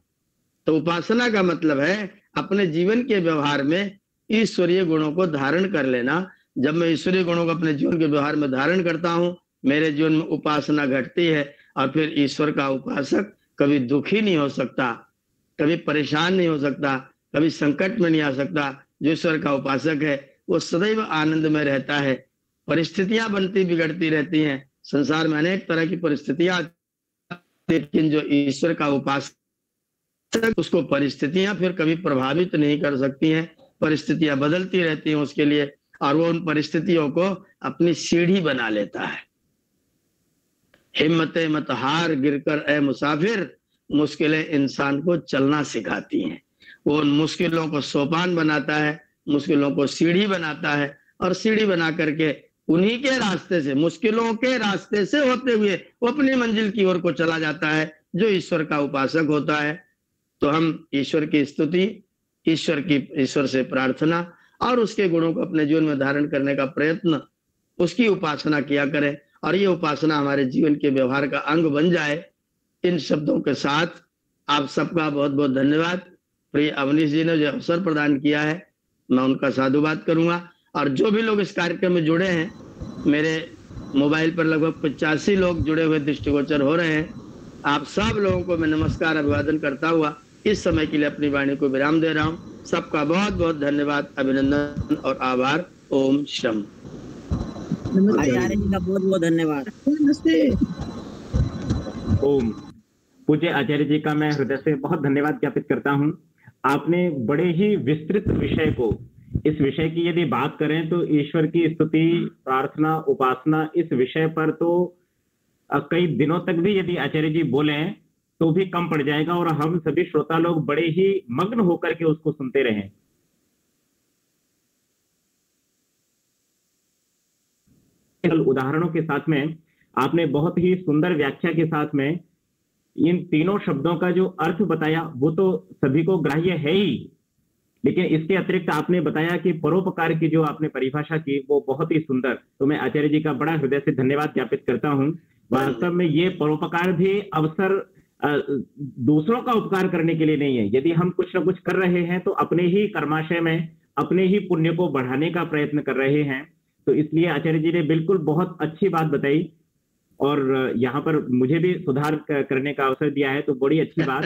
तो उपासना का मतलब है अपने जीवन के व्यवहार में ईश्वरीय गुणों को धारण कर लेना। जब मैं ईश्वरीय गुणों को अपने जीवन के व्यवहार में धारण करता हूं, मेरे जीवन में उपासना घटती है और फिर ईश्वर का उपासक कभी दुखी नहीं हो सकता, कभी परेशान नहीं हो सकता, कभी संकट में नहीं आ सकता। जो ईश्वर का उपासक है वो सदैव आनंद में रहता है। परिस्थितियां बनती बिगड़ती रहती हैं, संसार में अनेक तरह की परिस्थितियां, लेकिन जो ईश्वर का उपासक, उसको परिस्थितियां फिर कभी प्रभावित नहीं कर सकती हैं। परिस्थितियां बदलती रहती हैं उसके लिए, और वो उन परिस्थितियों को अपनी सीढ़ी बना लेता है। हिम्मते मत हार, गिरकर ए मुसाफिर, मुश्किलें इंसान को चलना सिखाती हैं। वो उन मुश्किलों को सोपान बनाता है, मुश्किलों को सीढ़ी बनाता है, और सीढ़ी बना करके उन्हीं के रास्ते से, मुश्किलों के रास्ते से होते हुए वो अपनी मंजिल की ओर को चला जाता है, जो ईश्वर का उपासक होता है। तो हम ईश्वर की स्तुति, ईश्वर से प्रार्थना और उसके गुणों को अपने जीवन में धारण करने का प्रयत्न, उसकी उपासना किया करें, और ये उपासना हमारे जीवन के व्यवहार का अंग बन जाए। इन शब्दों के साथ आप सबका बहुत बहुत धन्यवाद। प्रिय अवनीश जी ने जो अवसर प्रदान किया है, मैं उनका साधुवाद करूंगा। और जो भी लोग इस कार्यक्रम में जुड़े हैं, मेरे मोबाइल पर लगभग 85 लोग जुड़े हुए दृष्टिगोचर हो रहे हैं। आप सब लोगों को मैं नमस्कार, अभिवादन करता हुआ इस समय के लिए अपनी वाणी को विराम दे रहा हूं। सबका बहुत बहुत धन्यवाद, अभिनंदन और आभार। ओम शम। आचार्य जी का बहुत बहुत धन्यवाद। नमस्ते। ओम। पूज्य आचार्य जी का मैं हृदय से बहुत धन्यवाद ज्ञापित करता हूं। आपने बड़े ही विस्तृत विषय को, इस विषय की यदि बात करें तो ईश्वर की स्तुति, प्रार्थना, उपासना, इस विषय पर तो कई दिनों तक भी यदि आचार्य जी बोले तो भी कम पड़ जाएगा, और हम सभी श्रोता लोग बड़े ही मग्न होकर के उसको सुनते रहें। उदाहरणों के साथ में आपने बहुत ही सुंदर व्याख्या के साथ में इन तीनों शब्दों का जो अर्थ बताया वो तो सभी को ग्राह्य है ही, लेकिन इसके अतिरिक्त आपने बताया कि परोपकार की जो आपने परिभाषा की वो बहुत ही सुंदर। तो मैं आचार्य जी का बड़ा हृदय से धन्यवाद ज्ञापित करता हूं। वास्तव में ये परोपकार भी अवसर दूसरों का उपकार करने के लिए नहीं है। यदि हम कुछ ना कुछ कर रहे हैं तो अपने ही कर्माशय में अपने ही पुण्य को बढ़ाने का प्रयत्न कर रहे हैं। तो इसलिए आचार्य जी ने बिल्कुल बहुत अच्छी बात बताई, और यहाँ पर मुझे भी सुधार करने का अवसर दिया है, तो बड़ी अच्छी बात।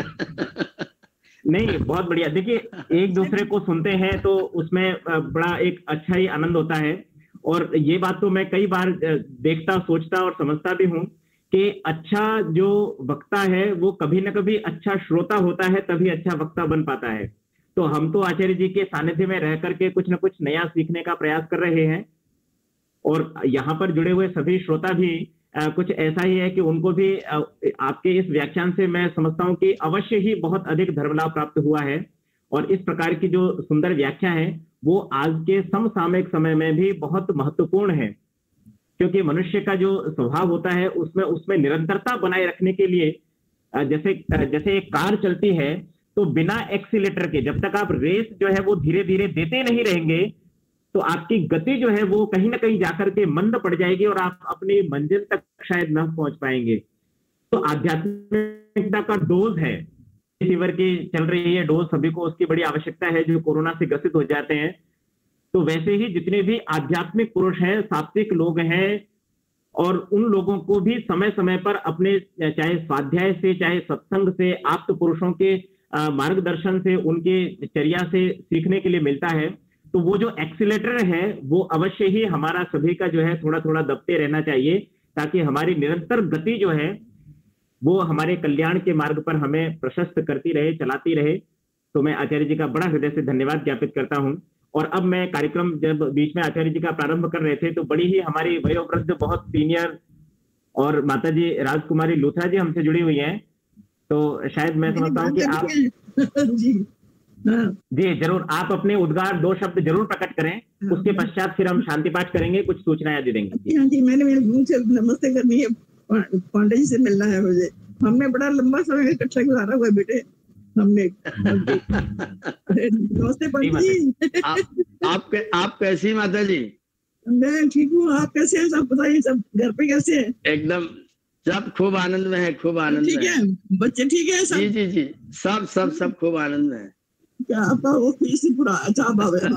नहीं, बहुत बढ़िया। देखिए, एक दूसरे को सुनते हैं तो उसमें बड़ा एक अच्छा ही आनंद होता है, और ये बात तो मैं कई बार देखता, सोचता और समझता भी हूँ कि अच्छा जो वक्ता है वो कभी ना कभी अच्छा श्रोता होता है, तभी अच्छा वक्ता बन पाता है। तो हम तो आचार्य जी के सानिध्य में रह करके कुछ ना कुछ नया सीखने का प्रयास कर रहे हैं, और यहाँ पर जुड़े हुए सभी श्रोता भी कुछ ऐसा ही है कि उनको भी आपके इस व्याख्यान से मैं समझता हूं कि अवश्य ही बहुत अधिक धर्म लाभ प्राप्त हुआ है। और इस प्रकार की जो सुंदर व्याख्या है वो आज के समसामयिक समय में भी बहुत महत्वपूर्ण है, क्योंकि मनुष्य का जो स्वभाव होता है उसमें निरंतरता बनाए रखने के लिए जैसे एक कार चलती है तो बिना एक्सीलेटर के जब तक आप रेस जो है वो धीरे धीरे देते नहीं रहेंगे तो आपकी गति जो है वो कहीं ना कहीं जाकर के मंद पड़ जाएगी और आप अपनी मंजिल तक शायद न पहुंच पाएंगे। तो आध्यात्मिकता का डोज है, फीवर की चल रही है डोज, सभी को उसकी बड़ी आवश्यकता है जो कोरोना से ग्रसित हो जाते हैं। तो वैसे ही जितने भी आध्यात्मिक पुरुष हैं, सात्विक लोग हैं, और उन लोगों को भी समय समय पर अपने चाहे स्वाध्याय से चाहे सत्संग से आप्त पुरुषों के मार्गदर्शन से उनके चर्या से सीखने के लिए मिलता है। तो वो जो एक्सीलेटर है वो अवश्य ही हमारा सभी का जो है थोड़ा थोड़ा दबते रहना चाहिए, ताकि हमारी निरंतर गति जो है वो हमारे कल्याण के मार्ग पर हमें प्रशस्त करती रहे, चलाती रहे। तो मैं आचार्य जी का बड़ा हृदय से धन्यवाद ज्ञापित करता हूं। और अब मैं कार्यक्रम जब बीच में आचार्य जी का प्रारंभ कर रहे थे तो बड़ी ही हमारी वयोवृद्ध बहुत सीनियर और माता जी राजकुमारी लूथरा जी हमसे जुड़ी हुई हैं, तो शायद मैं समझता हूँ कि आप जी जरूर आप अपने उद्गार 2 शब्द जरूर प्रकट करें। उसके पश्चात फिर हम शांति पाठ करेंगे, कुछ सूचनाएं दे देंगे। हाँ जी, मैंने मेरे मुंह से नमस्ते करनी है, पांडे जी से मिलना है मुझे। हमने बड़ा लंबा समय इकट्ठा गुजारा हुआ बेटे हमने। नमस्ते पंडित जी। आप कैसी माता जी? मैं ठीक हूँ, आप कैसे हैं? सब बताइए, सब घर पे कैसे हैं? एकदम सब खूब आनंद में है, खूब आनंद में ठीक है। बच्चे ठीक है सब? जी जी जी, सब खूब आनंद में है। क्या आपका वो फीस पूरा अच्छा भाव है।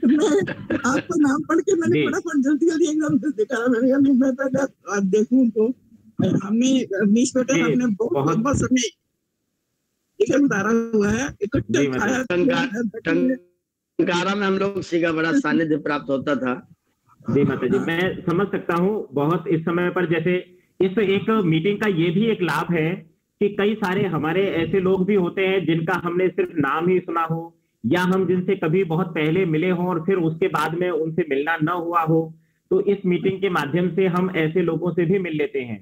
मैं आपका नाम पढ़ के मैंने फटाफट जल्दी एकदम देखा, मैंने मैं पहले देखूं तो हमने मीश बेटे हमने बहुत लंबा समय गुजारा हुआ है इकट्ठे। टंकारा में हम लोग सी का बड़ा सानिध्य प्राप्त होता था। जी माता जी, मैं समझ सकता हूँ बहुत इस समय पर। जैसे इस एक मीटिंग का ये भी एक लाभ है कि कई सारे हमारे ऐसे लोग भी होते हैं जिनका हमने सिर्फ नाम ही सुना हो, या हम जिनसे कभी बहुत पहले मिले हों और फिर उसके बाद में उनसे मिलना न हुआ हो, तो इस मीटिंग के माध्यम से हम ऐसे लोगों से भी मिल लेते हैं।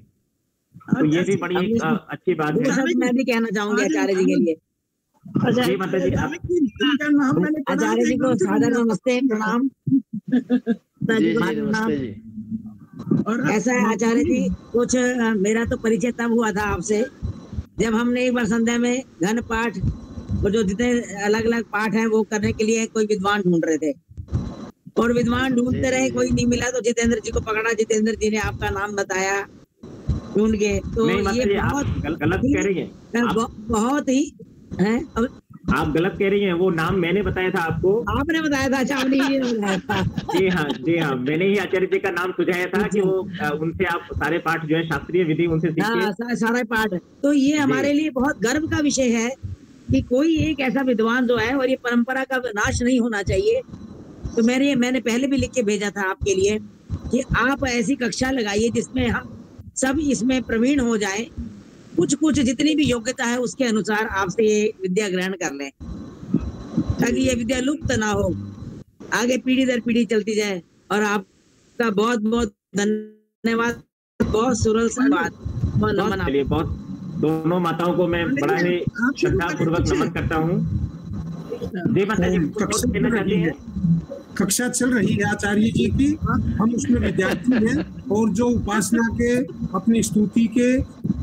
तो ये भी बड़ी एक अच्छी बात है। मैं भी कहना चाहूंगी आचार्य जी के लिए। जी माता जी, आचार्य जी को सादर नमस्ते, प्रणाम। ऐसा है आचार्य जी, कुछ मेरा तो परिचय तब हुआ था आपसे जब हमने एक बार संध्या में घन पाठ और जो जितने अलग अलग पाठ हैं वो करने के लिए कोई विद्वान ढूंढ रहे थे, और विद्वान ढूंढते रहे, कोई नहीं मिला तो जितेंद्र जी को पकड़ा। जितेंद्र जी ने आपका नाम बताया ढूंढ के। तो ये बहुत गलत कह रही है, बहुत ही है। आप गलत कह रही हैं, वो नाम मैंने बताया था आपको। आपने बताया था? अच्छा, आपने ही बताया था। जी हाँ, मैंने ही आचार्य जी का नाम सुझाया था कि वो उनसे आप सारे पाठ जो है शास्त्रीय विधि उनसे सीखिए। सारे पाठ। तो ये हमारे लिए बहुत गर्व का विषय है कि कोई एक ऐसा विद्वान जो है, और ये परंपरा का नाश नहीं होना चाहिए। तो मैंने पहले भी लिख के भेजा था आपके लिए कि आप ऐसी कक्षा लगाइए जिसमें हम सब इसमें प्रवीण हो जाए, कुछ जितनी भी योग्यता है उसके अनुसार आपसे ये विद्या ग्रहण कर लें, ताकि ये विद्या लुप्त ना हो, आगे पीढ़ी दर पीढ़ी चलती जाए। और आपका बहुत बहुत धन्यवाद, बहुत सुरल संवाद। बहुत दोनों माताओं को मैं बड़ा ही श्रद्धा पूर्वक नमन करता हूँ। जी माता जी, कहना चाहती हैं? कक्षा चल रही है आचार्य जी की, हम उसमें विद्यार्थी हैं, और जो उपासना के, अपनी स्तुति के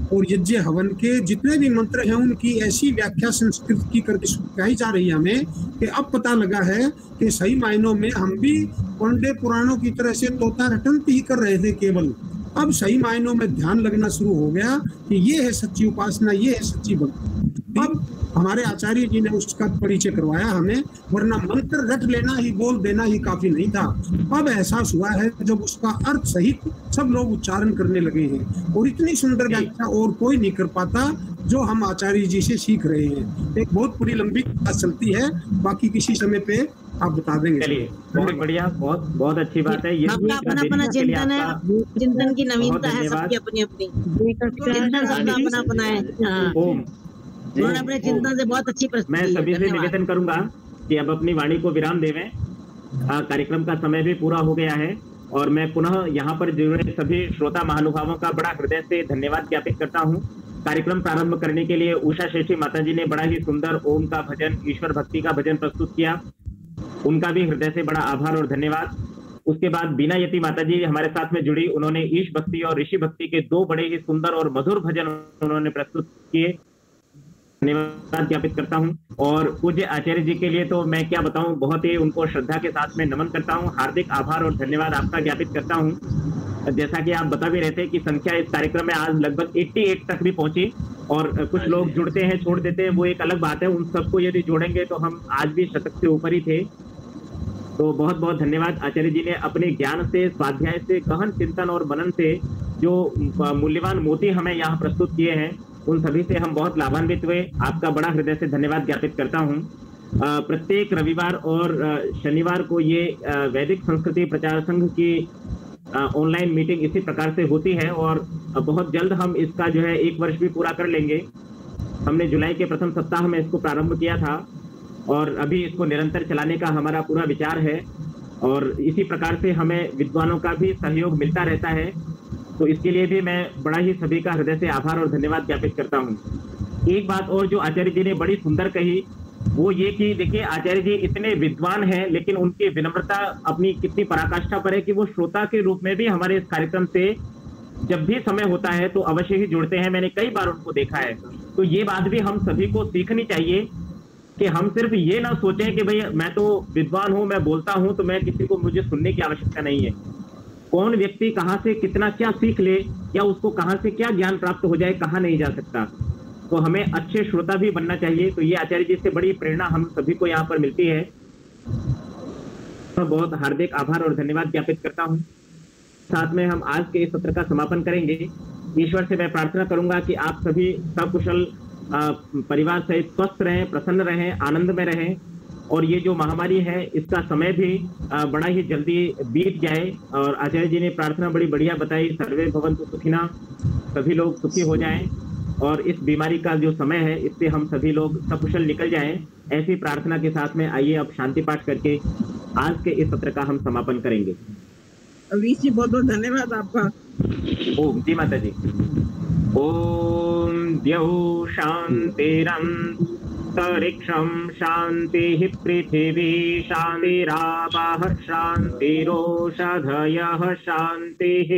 और यज्ञ हवन के जितने भी मंत्र हैं उनकी ऐसी व्याख्या संस्कृत की करके सिखाई जा रही है हमें कि अब पता लगा है कि सही मायनों में हम भी पंडे पुराणों की तरह से तोता रटंत ही कर रहे थे केवल। अब सही मायनों में ध्यान लगना शुरू हो गया कि ये है सच्ची उपासना, ये है सच्ची भक्ति। अब हमारे आचार्य जी ने उसका परिचय करवाया हमें, वरना मंत्र रट लेना ही, बोल देना ही काफी नहीं था। अब एहसास हुआ है जब उसका अर्थ सहित सब लोग उच्चारण करने लगे हैं, और इतनी सुंदर व्याख्या और कोई नहीं कर पाता जो हम आचार्य जी से सीख रहे हैं। एक बहुत पूरी लंबी बात चलती है, बाकी किसी समय पे आप बता देंगे। चलिए, बहुत बढ़िया, बहुत अच्छी बात है। ये अपना चिंतन है, चिंतन की नवीनता है सबकी अपनी अपनी, चिंतन सबका अपना अपना है, और अपने चिंतन से बहुत अच्छी प्रस्तुति। मैं सभी से निवेदन करूंगा कि अब अपनी वाणी को विराम देवें। कार्यक्रम का समय भी पूरा हो गया है, और मैं पुनः यहाँ पर जुड़े सभी श्रोता महानुभावों का बड़ा हृदय से धन्यवाद ज्ञापित करता हूँ। कार्यक्रम प्रारंभ करने के लिए उषा शेठी माता जी ने बड़ा ही सुंदर ओम का भजन, ईश्वर भक्ति का भजन प्रस्तुत किया, उनका भी हृदय से बड़ा आभार और धन्यवाद। उसके बाद बीना यति माता जी हमारे साथ में जुड़ी, उन्होंने ईश भक्ति और ऋषि भक्ति के 2 बड़े ही सुंदर और मधुर भजन उन्होंने प्रस्तुत किए, धन्यवाद ज्ञापित करता हूं। और पूज्य आचार्य जी के लिए तो मैं क्या बताऊं, बहुत ही उनको श्रद्धा के साथ में नमन करता हूं, हार्दिक आभार और धन्यवाद आपका ज्ञापित करता हूं। जैसा कि आप बता भी रहे थे कि संख्या इस कार्यक्रम में आज लगभग 88 तक भी पहुंची, और कुछ लोग जुड़ते हैं छोड़ देते हैं, वो एक अलग बात है। उन सबको यदि जोड़ेंगे तो हम आज भी शतक से ऊपर ही थे। तो बहुत बहुत धन्यवाद। आचार्य जी ने अपने ज्ञान से, स्वाध्याय से, गहन चिंतन और मनन से जो मूल्यवान मोती हमें यहाँ प्रस्तुत किए हैं, उन सभी से हम बहुत लाभान्वित हुए। आपका बड़ा हृदय से धन्यवाद ज्ञापित करता हूँ। प्रत्येक रविवार और शनिवार को ये वैदिक संस्कृति प्रचार संघ की ऑनलाइन मीटिंग इसी प्रकार से होती है, और बहुत जल्द हम इसका जो है 1 वर्ष भी पूरा कर लेंगे। हमने जुलाई के प्रथम सप्ताह में इसको प्रारंभ किया था, और अभी इसको निरंतर चलाने का हमारा पूरा विचार है, और इसी प्रकार से हमें विद्वानों का भी सहयोग मिलता रहता है। तो इसके लिए भी मैं बड़ा ही सभी का हृदय से आभार और धन्यवाद ज्ञापित करता हूँ। एक बात और जो आचार्य जी ने बड़ी सुंदर कही, वो ये कि देखिए आचार्य जी इतने विद्वान हैं, लेकिन उनकी विनम्रता अपनी कितनी पराकाष्ठा पर है कि वो श्रोता के रूप में भी हमारे इस कार्यक्रम से जब भी समय होता है तो अवश्य ही जुड़ते हैं। मैंने कई बार उनको देखा है। तो ये बात भी हम सभी को सीखनी चाहिए कि हम सिर्फ ये ना सोचें कि भाई मैं तो विद्वान हूं, मैं बोलता हूं, तो मैं किसी को मुझे सुनने की आवश्यकता नहीं है। कौन व्यक्ति कहाँ से कितना क्या सीख ले, या उसको कहाँ से क्या ज्ञान प्राप्त हो जाए, कहा नहीं जा सकता। तो हमें अच्छे श्रोता भी बनना चाहिए। तो ये आचार्य जी से बड़ी प्रेरणा हम सभी को यहाँ पर मिलती है। तो बहुत हार्दिक आभार और धन्यवाद ज्ञापित करता हूँ। साथ में हम आज के इस सत्र का समापन करेंगे। ईश्वर से मैं प्रार्थना करूंगा कि आप सभी सकुशल परिवार सहित स्वस्थ रहें, प्रसन्न रहें, आनंद में रहें, और ये जो महामारी है इसका समय भी बड़ा ही जल्दी बीत जाए। और आचार्य जी ने प्रार्थना बड़ी बढ़िया बताई, सर्वे भवन्तु सुखिनः, सभी लोग सुखी हो जाएं, और इस बीमारी का जो समय है इससे हम सभी लोग सकुशल निकल जाएं। ऐसी प्रार्थना के साथ में आइए अब शांति पाठ करके आज के इस सत्र का हम समापन करेंगे। अवीश जी बहुत बहुत धन्यवाद आपका। ओम जी माता जी। ओम द्यौ शांतिरन्तरिक्षं शांतिः पृथिवी शान्तिरापः शान्तिरोषधयः शान्तिः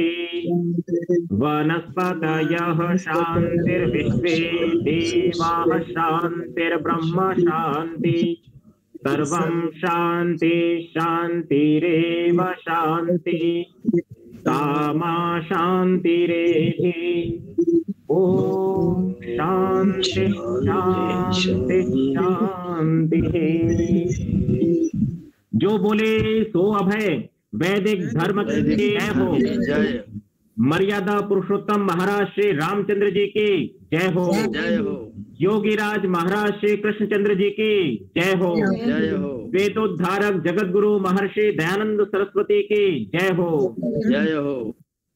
वनस्पतयः शान्तिर्विश्वे देवाः शान्तिर्ब्रह्म शान्ति सर्वं शान्ति शान्तिरेव शान्ति सामा शान्तिरेधि। ओम शांति शांति शांति। जो बोले सो अभय, वैदिक धर्म की जय हो। मर्यादा पुरुषोत्तम महाराज श्री रामचंद्र जी की जय हो। योगीराज महाराज श्री कृष्णचंद्र जी की जय हो। वेदोद्धारक जगत गुरु महर्षि दयानंद सरस्वती की जय हो।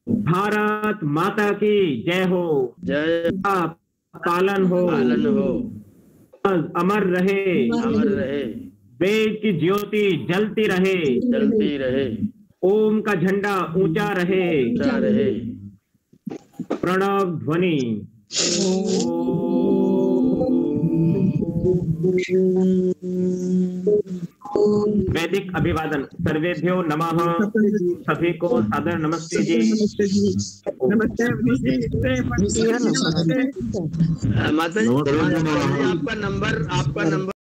भारत माता की जय हो। जय पालन हो, अमर रहे, वेद की ज्योति जलती रहे, ओम का झंडा ऊंचा रहे, प्रणव ध्वनि। वैदिक अभिवादन। सर्वेभ्यो नमः। सभी को सादर नमस्ते जी। नमस्ते माता जी, आपका नंबर